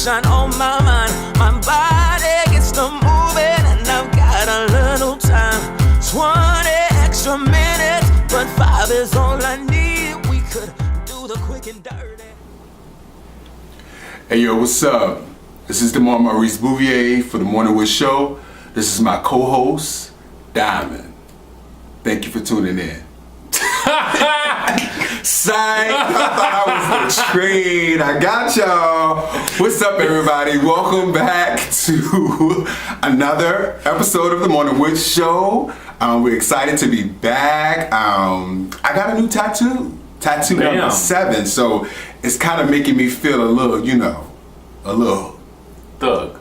sunshine on my mind. My body gets to moving, and I've got a little time. 20 extra minutes, but 5 is all I need. We could do the quick and dirty. Hey yo, what's up? This is DeMar Maurice Bouvier for the Morning Wood Show. This is my co-host, Diamond. Thank you for tuning in. Psych! I thought I was betrayed. I got y'all. What's up, everybody? Welcome back to another episode of the Morning Wood Show. We're excited to be back. I got a new tattoo. Tattoo number 7. So it's kind of making me feel a little, a little thug.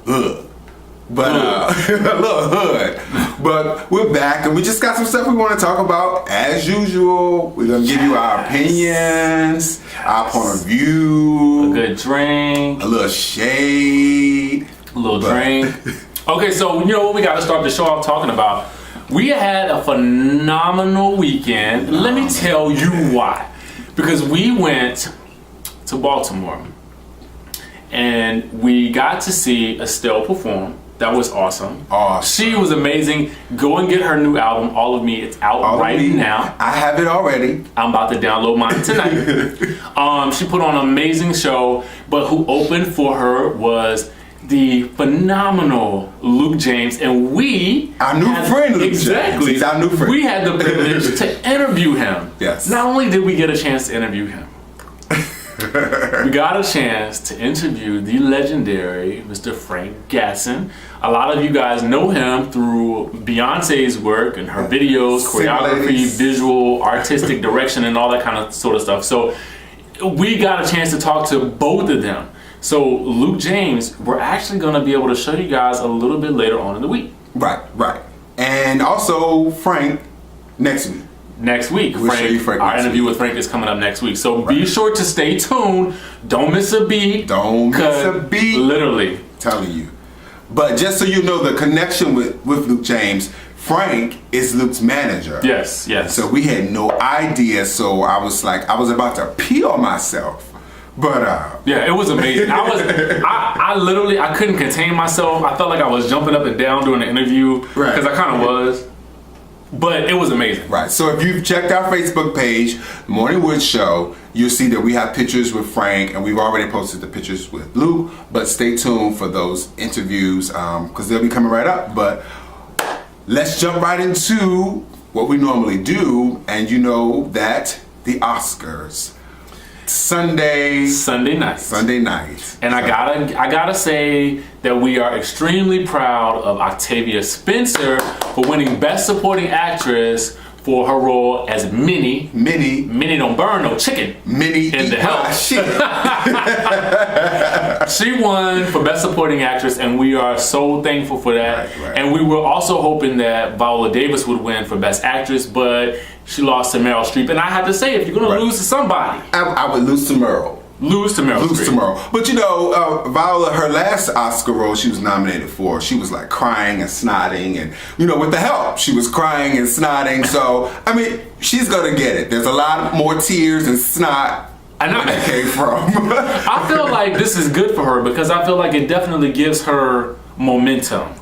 But a little hood. But we're back and we just got some stuff we want to talk about. As usual, we're gonna give you our opinions, our point of view, a good drink, a little shade, a little drink. Okay, so you know what we got to start the show off talking about. We had a phenomenal weekend. Let me tell you why. Because we went to Baltimore and we got to see Estelle perform. That was awesome. She was amazing. Go and get her new album, All of Me. It's out right now. I have it already. I'm about to download mine tonight. She put on an amazing show, but who opened for her was the phenomenal Luke James, and our new friend Luke James. He's our new friend. We had the privilege to interview him. Yes. Not only did we get a chance to interview him, we got a chance to interview the legendary Mr. Frank Gatson. A lot of you guys know him through Beyonce's work and her videos, choreography, visual, artistic direction, and all that kind of sort of stuff. So we got a chance to talk to both of them. So Luke James, we're actually going to be able to show you guys a little bit later on in the week. Right. And also Frank next week. Next week, Frank our interview with Frank is coming up next week. So be sure to stay tuned. Don't miss a beat. Literally. Telling you. But just so you know, the connection with Luke James, Frank is Luke's manager. Yes. So we had no idea. So I was about to pee on myself. But yeah, it was amazing. I literally couldn't contain myself. I felt like I was jumping up and down during the interview because I kind of was. But it was amazing. Right. So if you've checked our Facebook page, Morning Wood Show, you'll see that we have pictures with Frank, and we've already posted the pictures with Luke. But stay tuned for those interviews because they'll be coming right up. But let's jump right into what we normally do, and you know that the Oscars. Sunday night. And I gotta say that we are extremely proud of Octavia Spencer for winning Best Supporting Actress for her role as Minnie. Minnie don't burn no chicken. Minnie in the Help. She won for Best Supporting Actress, and we are so thankful for that. Right. And we were also hoping that Viola Davis would win for Best Actress, but she lost to Meryl Streep. And I had to say, if you're going to lose to somebody, I would lose to Meryl. But Viola, her last Oscar role she was nominated for, she was like crying and snotting, and with The Help, she was crying and snotting. So I mean, she's gonna get it. There's a lot more tears and snot. I know where that came from. I feel like this is good for her because I feel like it definitely gives her momentum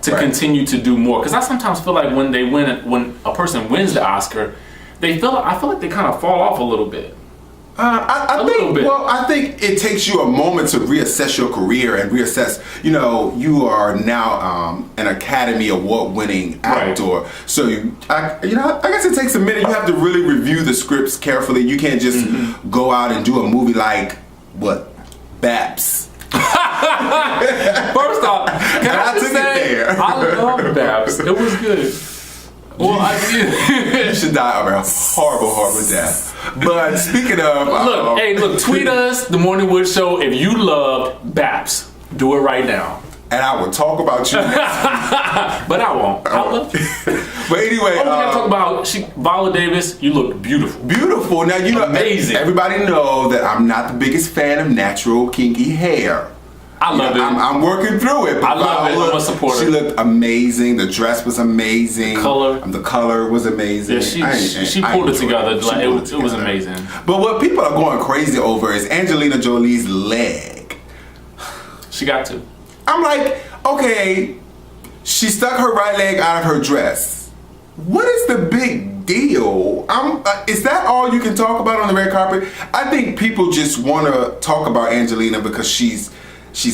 to continue to do more. Because I sometimes feel like when a person wins the Oscar, I feel like they kind of fall off a little bit. I think it takes you a moment to reassess your career and reassess. You are now an Academy Award-winning actor, so I guess it takes a minute. You have to really review the scripts carefully. You can't just go out and do a movie like Babs. First off, can I just say I love Babs. It was good. Well, you should die of a horrible death. But speaking of, look, tweet us, The Morning Wood Show, if you loved Babs. Do it right now. And I will talk about you next week. But I won't. But anyway, we gotta talk about Viola Davis. You look beautiful. Beautiful. Now amazing. Everybody know that I'm not the biggest fan of natural kinky hair. I love it. I'm working through it. But I love it. I'm a supporter. She looked amazing. The dress was amazing. The color was amazing. Yeah, she pulled it together. It was amazing. But what people are going crazy over is Angelina Jolie's leg. She got to. I'm like, okay, she stuck her right leg out of her dress. What is the big deal? Is that all you can talk about on the red carpet? I think people just want to talk about Angelina because she's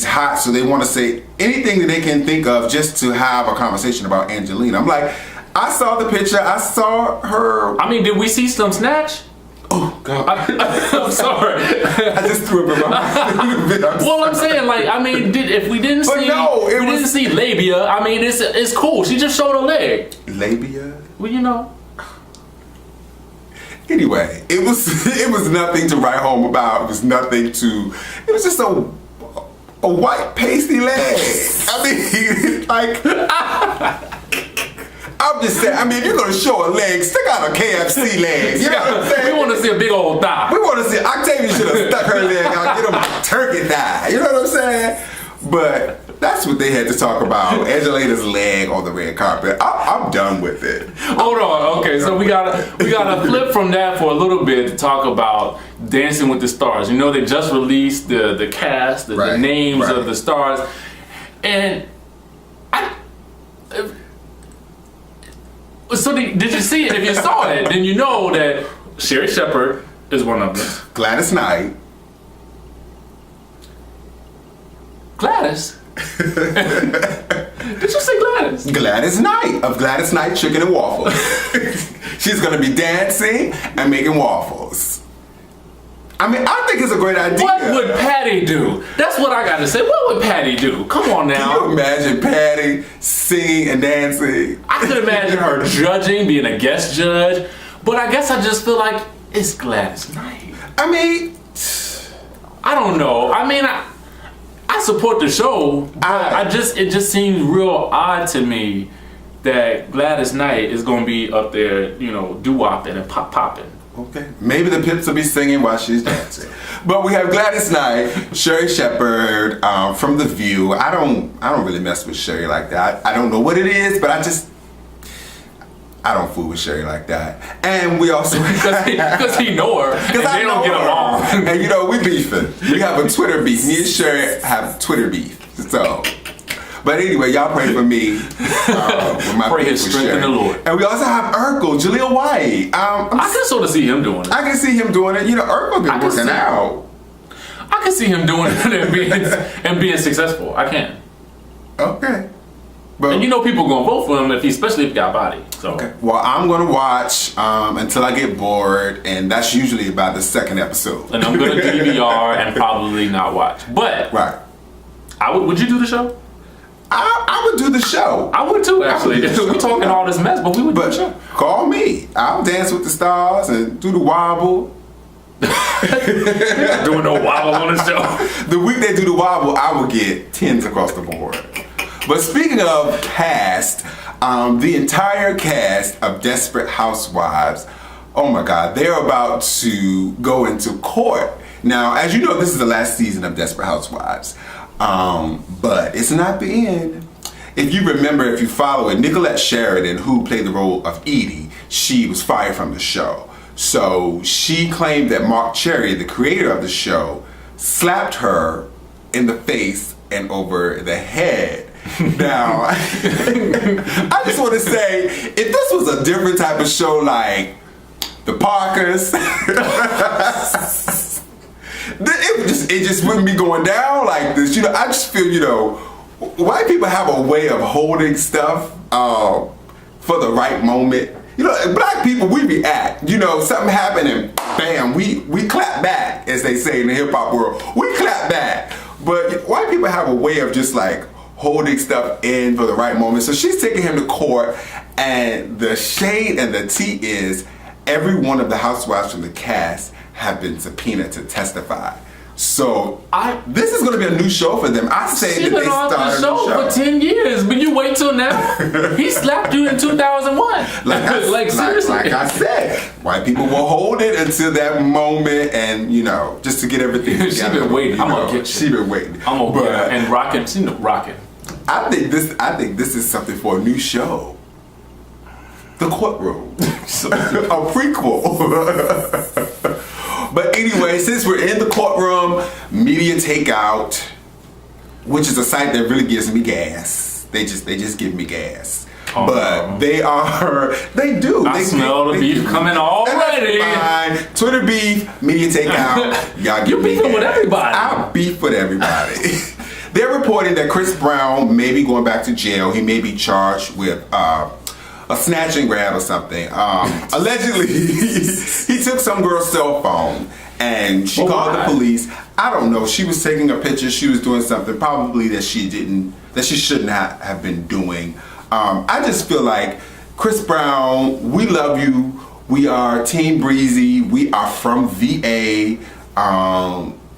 hot, so they want to say anything that they can think of just to have a conversation about Angelina. I'm like, I saw the picture. I saw her. I mean, did we see some snatch? Oh God! I'm sorry. I just threw up in my mouth. Well, I'm saying, like, I mean, if we didn't didn't see labia, I mean, it's cool. She just showed her leg. Labia? Well, you know. Anyway, it was nothing to write home about. It was nothing to. It was just a white pasty leg. I mean, like. I'm just saying, I mean, if you're going to show a leg, stick out a KFC leg. You know what I'm saying? We want to see a big old thigh. We want to see, Octavia should have stuck her leg out, get him a turkey thigh. You know what I'm saying? But that's what they had to talk about. Angelina's leg on the red carpet. I'm done with it. Hold on. Okay, so we gotta flip from that for a little bit to talk about Dancing with the Stars. You know, they just released the cast, the names of the stars. And so did you see it? If you saw it, then you know that Sherry Shepherd is one of them. Gladys Knight. Gladys? Did you say Gladys? Gladys Knight of Gladys Knight Chicken and Waffles. She's going to be dancing and making waffles. I mean, I think it's a great idea. What would Patty do? That's what I got to say. What would Patty do? Come on now. Can you imagine Patty singing and dancing? I could imagine her judging, being a guest judge. But I guess I just feel like it's Gladys Knight. I mean, I don't know. I mean, I support the show. But it just seems real odd to me that Gladys Knight is going to be up there, you know, doo-wopping and popping. Okay. Maybe the Pips will be singing while she's dancing. But we have Gladys Knight, Sherry Shepherd from The View. I don't really mess with Sherry like that. I don't know what it is, but I don't fool with Sherry like that. And we also because he know her and they don't get along. And you know, we beefing. We have a Twitter beef. Me and Sherry have Twitter beef. So. But anyway, y'all pray for me. With my pray his strength in the Lord. And we also have Urkel, Jaleel White. I can sort of see him doing it. I can see him doing it. You know, Urkel been working out. I can see him doing it and being successful. I can. Okay. But, and you know people gonna vote for him especially if he got body. So. Okay. Well, I'm gonna watch until I get bored, and that's usually about the second episode. And I'm gonna DVR and probably not watch. But would you do the show? I would do the show. I would too, actually. We're talking all this mess, but we would do the show. Call me. I'll dance with the stars and do the wobble. You're not doing no wobble on the show. The week they do the wobble, I will get 10s across the board. But speaking of cast, the entire cast of Desperate Housewives, oh my God, they're about to go into court. Now, as you know, this is the last season of Desperate Housewives. But it's not the end. If you remember, if you follow it, Nicolette Sheridan, who played the role of Edie, she was fired from the show. So she claimed that Mark Cherry, the creator of the show, slapped her in the face and over the head. Now, I just want to say, if this was a different type of show like The Parkers, it just wouldn't be going down like this. You know, I just feel, you know, white people have a way of holding stuff for the right moment. You know, black people, we react. You know, something happened and bam, we clap back, as they say in the hip hop world. We clap back. But white people have a way of just like holding stuff in for the right moment. So she's taking him to court, and the shade and the tea is every one of the housewives from the cast have been subpoenaed to testify. So this is going to be a new show for them. I say that they started the show for 10 years, but you wait till now. He slapped you in 2001. Like seriously. Like I said, white people will hold it until that moment, and you know, just to get everything together. She been waiting. I'm gonna get you. She been waiting. I'm gonna get her and rocking. She rocking. I think this is something for a new show. The Courtroom. A prequel. But anyway, since we're in the courtroom, media takeout, which is a site that really gives me gas. They just give me gas. But they do. I smell the beef coming already. Fine. Twitter beef, media takeout. Y'all You're beefing with everybody. I beef with everybody. They're reporting that Chris Brown may be going back to jail. He may be charged with a snatch and grab or something. Allegedly, he took some girl's cell phone and she called the police. I don't know. She was taking a picture. She was doing something probably that she shouldn't have been doing. I just feel like Chris Brown, we love you. We are Team Breezy. We are from VA.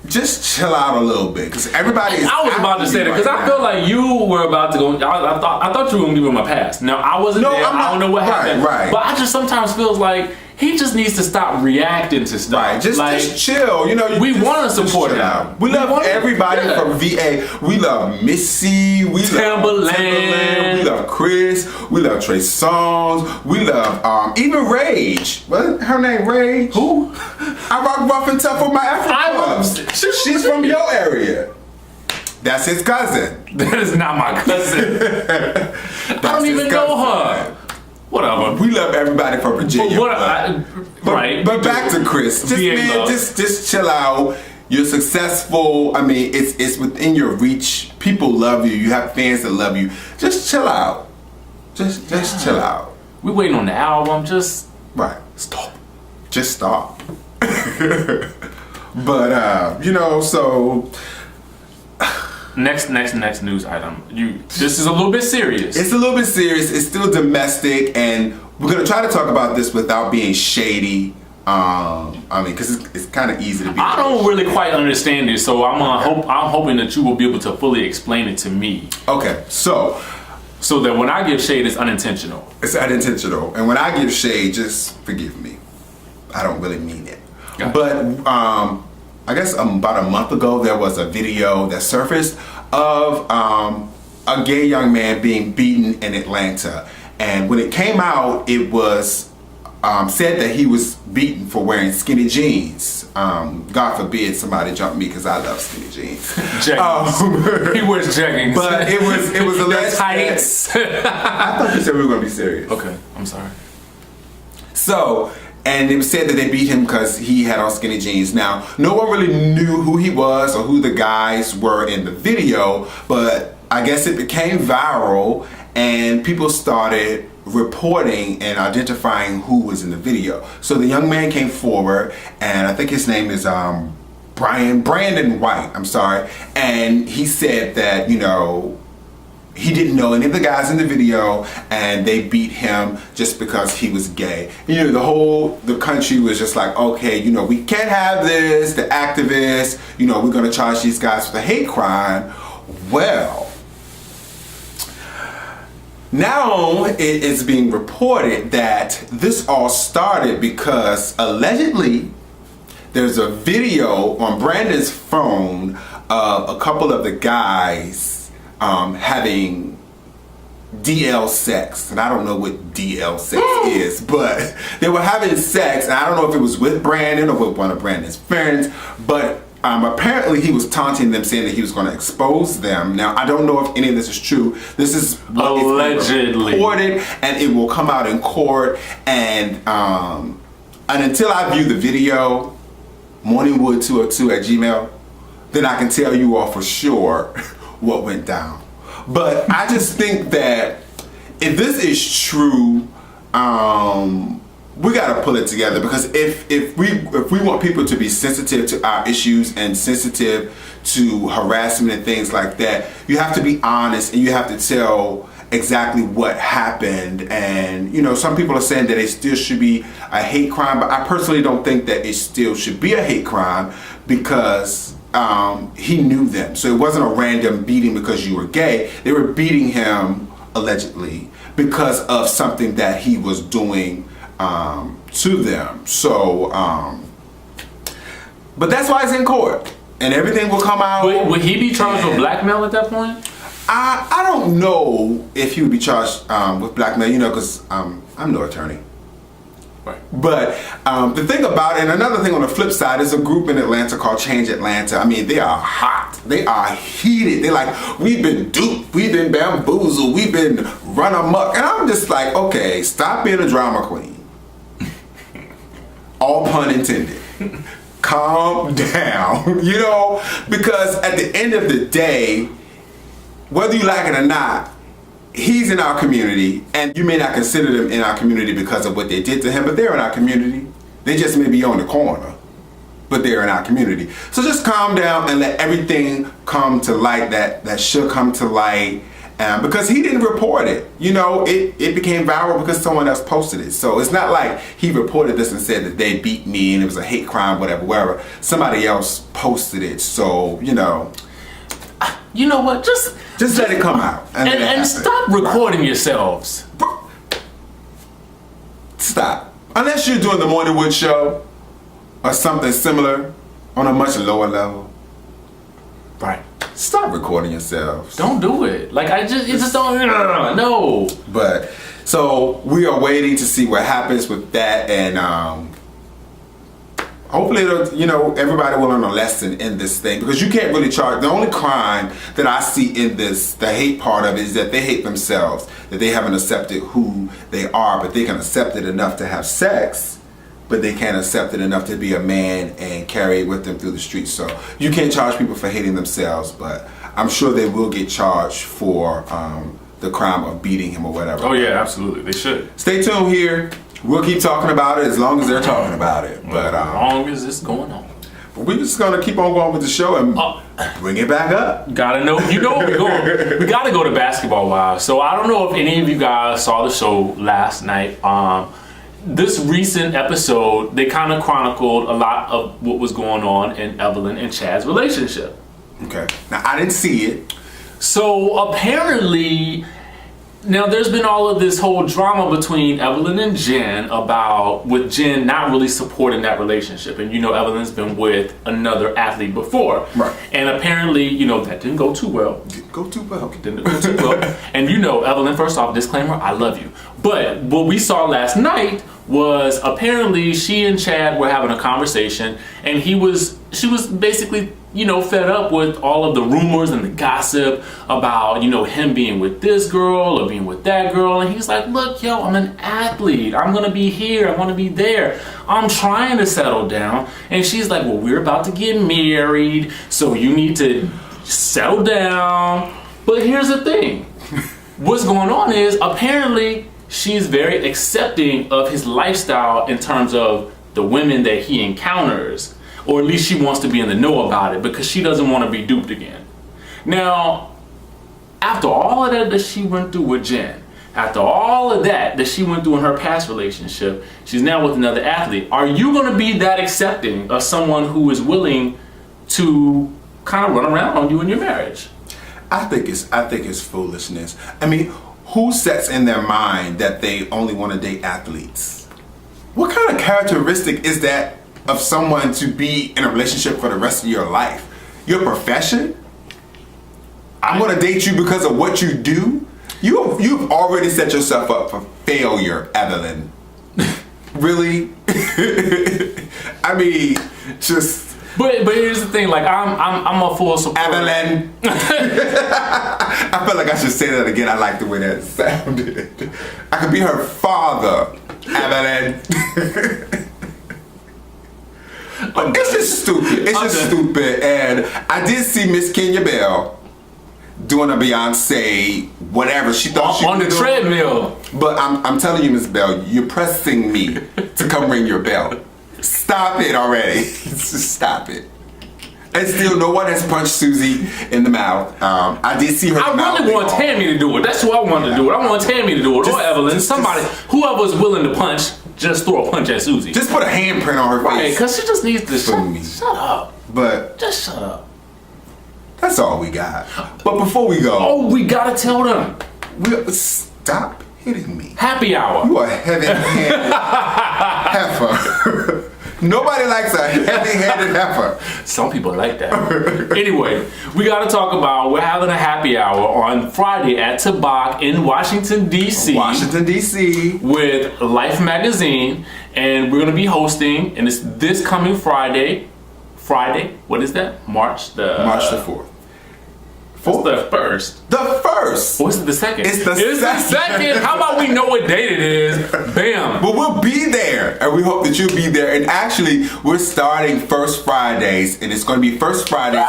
Just chill out a little bit, because everybody is. I was about to say that because I feel like you were about to go. I thought you were going to give him a pass. Now I wasn't there. I don't know what happened. Right. But I just sometimes feels like he just needs to stop reacting to stuff. Right. Just chill. You know. We want to support him. We love everybody from VA. We love Missy. We love Timberland. We love Chris. We love Trey Songz. We love even Rage. What her name? Rage. Who? I rock rough and tough with my Afro. She's from your area. That's his cousin. That is not my cousin. I don't even know her. Whatever. We love everybody from Virginia. Right. But back to Chris. Just chill out. You're successful. I mean, it's within your reach. People love you. You have fans that love you. Just chill out. Just chill out. We waiting on the album. Right. Stop. Just stop. But so next news item. This is a little bit serious. It's a little bit serious. It's still domestic, and we're gonna try to talk about this without being shady. Because it's kind of easy to be. I don't really quite understand it, so I'm hoping that you will be able to fully explain it to me. Okay, so that when I give shade, it's unintentional. It's unintentional, and when I give shade, just forgive me. I don't really mean it. But I guess about a month ago, there was a video that surfaced of a gay young man being beaten in Atlanta. And when it came out, it was said that he was beaten for wearing skinny jeans. God forbid somebody jump me, because I love skinny jeans. Jeggings. He wears jeggings. But it was alleged tights. I thought you said we were going to be serious. Okay, I'm sorry. So, and it was said that they beat him because he had on skinny jeans. Now, no one really knew who he was or who the guys were in the video, but I guess it became viral and people started reporting and identifying who was in the video. So the young man came forward, and I think his name is Brandon White, I'm sorry, and he said that, he didn't know any of the guys in the video, and they beat him just because he was gay. The country was just like, okay, we can't have this, the activists, we're gonna charge these guys with a hate crime. Well, now it is being reported that this all started because allegedly there's a video on Brandon's phone of a couple of the guys having DL sex, and I don't know what DL sex is, but they were having sex, and I don't know if it was with Brandon or with one of Brandon's friends, but apparently he was taunting them, saying that he was going to expose them. Now, I don't know if any of this is true. This is what allegedly reported, and it will come out in court, and until I view the video, morningwood202@gmail.com, then I can tell you all for sure what went down. But I just think that if this is true, we gotta pull it together, because if we want people to be sensitive to our issues and sensitive to harassment and things like that, you have to be honest and you have to tell exactly what happened. And some people are saying that it still should be a hate crime, but I personally don't think that it still should be a hate crime, because he knew them. So it wasn't a random beating because you were gay. They were beating him allegedly because of something that he was doing to them. So, but that's why it's in court, and everything will come out. Would he be charged with blackmail at that point? I don't know if he would be charged with blackmail, because I'm no attorney. Right. But the thing about it, and another thing on the flip side, is a group in Atlanta called Change Atlanta. I mean, they are hot. They are heated. They're like, we've been duped. We've been bamboozled. We've been run amok. And I'm just like, okay, stop being a drama queen. All pun intended. Calm down, you know, because at the end of the day, whether you like it or not, he's in our community, and you may not consider them in our community because of what they did to him, but they're in our community. They just may be on the corner, but they're in our community. So just calm down and let everything come to light that should come to light. Because he didn't report it. You know, it became viral because someone else posted it. So it's not like he reported this and said that they beat me and it was a hate crime, whatever. Somebody else posted it. So, you know. You know what? Just let it come out. And stop recording yourselves. Stop. Unless you're doing the Morning Wood Show or something similar on a much lower level. Right. Stop recording yourselves. Don't do it. Like, it just don't, no. But, so we are waiting to see what happens with that, and hopefully, you know, everybody will learn a lesson in this thing, because you can't really charge. The only crime that I see in this, the hate part of it, is that they hate themselves, that they haven't accepted who they are, but they can accept it enough to have sex, but they can't accept it enough to be a man and carry it with them through the streets. So you can't charge people for hating themselves, but I'm sure they will get charged for the crime of beating him or whatever. Oh yeah, absolutely, they should. Stay tuned here. We'll keep talking about it as long as they're talking about it. But as long as it's going on. But we're just gonna keep on going with the show and bring it back up. Gotta know, you know where we're going. We gotta go to Basketball Wives. So I don't know if any of you guys saw the show last night. This recent episode, they kind of chronicled a lot of what was going on in Evelyn and Chad's relationship. Okay. Now, I didn't see it. So apparently, now there's been all of this whole drama between Evelyn and Jen with Jen not really supporting that relationship. And you know, Evelyn's been with another athlete before. Right. And apparently, you know, that didn't go too well. Didn't go too well. And you know, Evelyn, first off, disclaimer, I love you. But what we saw last night was apparently she and Chad were having a conversation, and she was basically, you know, fed up with all of the rumors and the gossip about, you know, him being with this girl or being with that girl. And he's like, look, yo, I'm an athlete. I'm going to be here. I want to be there. I'm trying to settle down. And she's like, well, we're about to get married, so you need to settle down. But here's the thing. What's going on is apparently she's very accepting of his lifestyle in terms of the women that he encounters. Or at least she wants to be in the know about it because she doesn't want to be duped again. Now, after all of that she went through with Jen, after all of that she went through in her past relationship, she's now with another athlete. Are you going to be that accepting of someone who is willing to kind of run around on you in your marriage? I think it's foolishness. I mean, who sets in their mind that they only want to date athletes? What kind of characteristic is that of someone to be in a relationship for the rest of your life? Your profession? I'm going to date you because of what you do? You've already set yourself up for failure, Evelyn. Really? I mean, just... But here's the thing, like I'm a full supporter. Evelyn. I feel like I should say that again. I like the way that sounded. I could be her father, Evelyn. But it's just stupid. It's just stupid. And I did see Miss Kenya Bell doing a Beyonce whatever she thought she on the treadmill. But I'm telling you, Miss Bell, you're pressing me to come ring your bell. Stop it already. Stop it. And still, no one has punched Susie in the mouth. I did see her. I really want Tammy to do it. That's who I wanted to do it. I want Tammy to do it. Or Evelyn. Somebody, whoever's willing to punch, just throw a punch at Susie. Just put a handprint on her face. Right, because she just needs to shut up. But just shut up. That's all we got. But before we go, we gotta tell them. Stop hitting me. Happy hour. You are heavy-handed heifer. Nobody likes a heavy-handed heifer. Some people like that. Anyway, we got to talk about, we're having a happy hour on Friday at Tabak in Washington, D.C. Washington, D.C. with Life Magazine. And we're going to be hosting, and it's this coming Friday. What is that? March the 4th. What's the first? The first. What's the second? It's the second. How about we know what date it is? Bam. Well, we'll be there, and we hope that you'll be there. And actually, we're starting First Fridays, and it's going to be First Friday.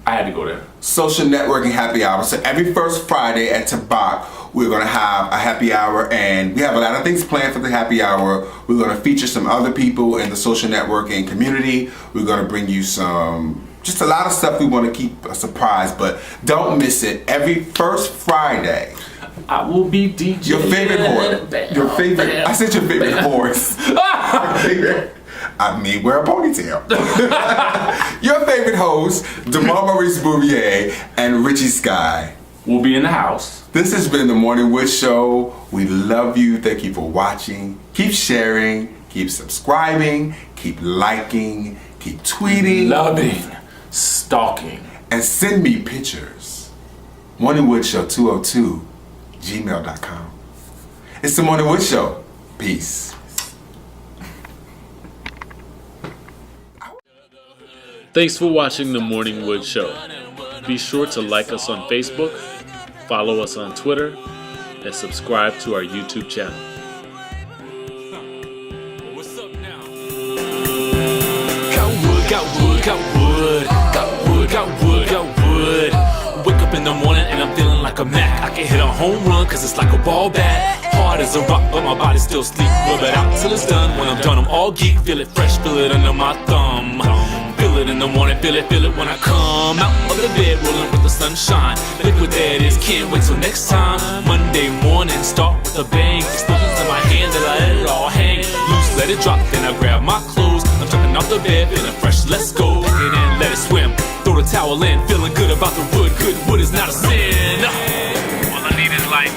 I had to go there. Social networking happy hour. So every first Friday at Tabak, we're going to have a happy hour, and we have a lot of things planned for the happy hour. We're going to feature some other people in the social networking community. We're going to bring you just a lot of stuff we want to keep a surprise, but don't miss it. Every first Friday. I will be DJ. Your favorite horse. Your favorite. I said your favorite horse. I mean, wear a ponytail. Your favorite host, DeMar Maurice Bouvier and Richie Sky. We'll be in the house. This has been the Morning Wood Show. We love you. Thank you for watching. Keep sharing. Keep subscribing. Keep liking. Keep tweeting. Loving. Stalking. And send me pictures. Morning Wood Show 202 gmail.com. It's the Morning Wood Show. Peace. Thanks for watching The Morning Wood Show. Be sure to like us on Facebook, follow us on Twitter, and subscribe to our YouTube channel. What's up now? Got wood. Wake up in the morning and I'm feeling like a Mac. I can hit a home run cause it's like a ball bat. Hard as a rock but my body still sleep. Rub it out till it's done. When I'm done I'm all geek. Feel it fresh, feel it under my thumb. Feel it in the morning, feel it when I come out of the bed, rolling with the sunshine. Liquid that is, can't wait till next time. Monday morning, start with a bang. Explosions in my hand, then I let it all hang. Loose, let it drop, then I grab my clothes. I'm jumping off the bed, feeling fresh, let's go. Pick it in, let it swim, throw the towel in. Feeling good about the wood, good wood is not a sin. All I need is light.